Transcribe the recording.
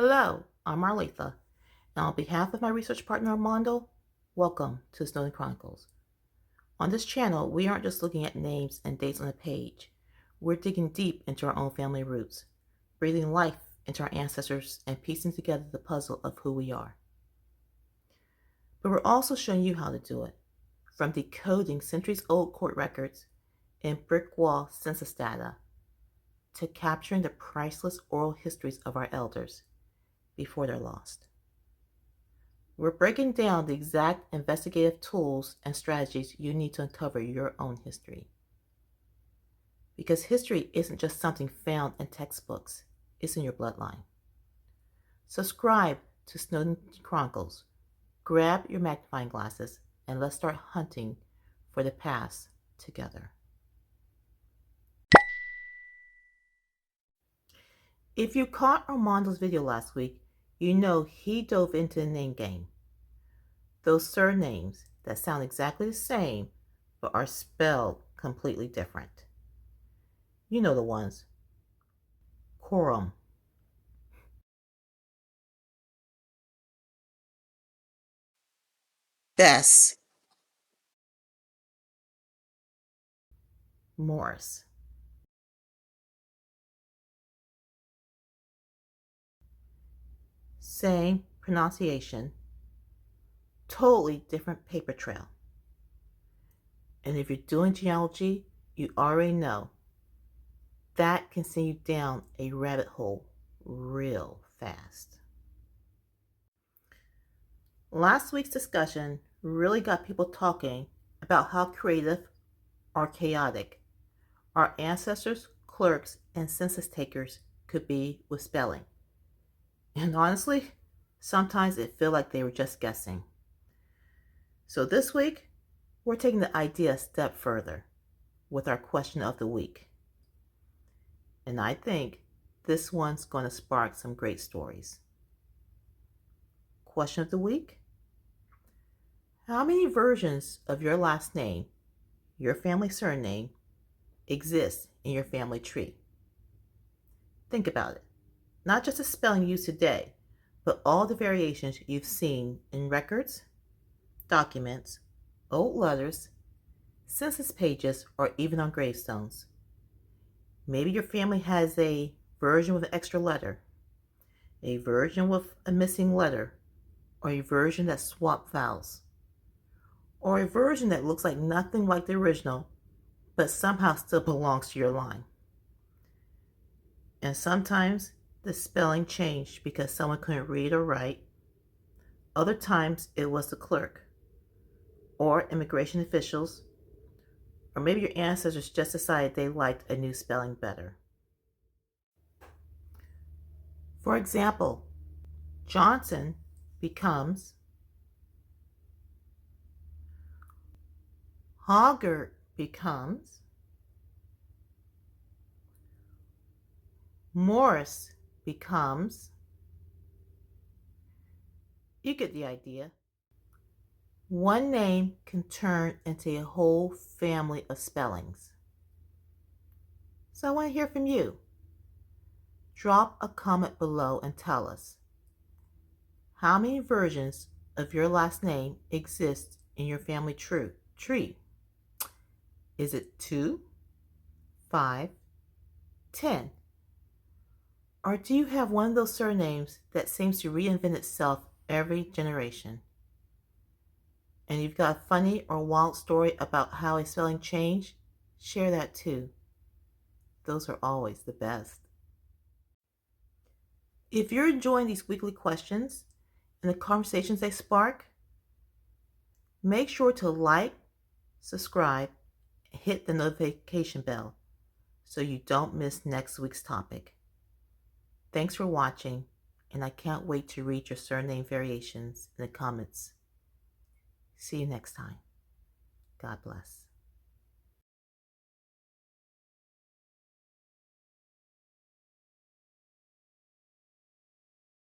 Hello, I'm Marletha, and on behalf of my research partner Armando, welcome to Snowden Chronicles. On this channel, we aren't just looking at names and dates on a page. We're digging deep into our own family roots, breathing life into our ancestors, and piecing together the puzzle of who we are. But we're also showing you how to do it, from decoding centuries-old court records and brick wall census data to capturing the priceless oral histories of our elders before they're lost. We're breaking down the exact investigative tools and strategies you need to uncover your own history. Because history isn't just something found in textbooks, it's in your bloodline. Subscribe to Snowden Chronicles, grab your magnifying glasses, and let's start hunting for the past together. If you caught Armando's video last week, you know he dove into the name game. Those surnames that sound exactly the same but are spelled completely different. You know the ones. Quorum, Bess, Morris. Same pronunciation, totally different paper trail. And if you're doing genealogy, you already know that can send you down a rabbit hole real fast. Last week's discussion really got people talking about how creative or chaotic our ancestors, clerks, and census takers could be with spelling. And honestly, sometimes it felt like they were just guessing. So this week, we're taking the idea a step further with our question of the week. And I think this one's going to spark some great stories. Question of the week: how many versions of your last name, your family surname, exist in your family tree? Think about it. Not just the spelling used today, but all the variations you've seen in records, documents, old letters, census pages, or even on gravestones. Maybe your family has a version with an extra letter, a version with a missing letter, or a version that swapped vowels, or a version that looks like nothing like the original, but somehow still belongs to your line. And sometimes the spelling changed because someone couldn't read or write. Other times it was the clerk, or immigration officials, or maybe your ancestors just decided they liked a new spelling better. For example, Johnson becomes Hoggart becomes Morris becomes. You get the idea. One name can turn into a whole family of spellings. So I want to hear from you. Drop a comment below and tell us, how many versions of your last name exist in your family tree? Is it 2, 5, 10? Or do you have one of those surnames that seems to reinvent itself every generation? And you've got a funny or wild story about how a spelling changed? Share that too. Those are always the best. If you're enjoying these weekly questions and the conversations they spark, make sure to like, subscribe, and hit the notification bell so you don't miss next week's topic. Thanks for watching, and I can't wait to read your surname variations in the comments. See you next time. God bless.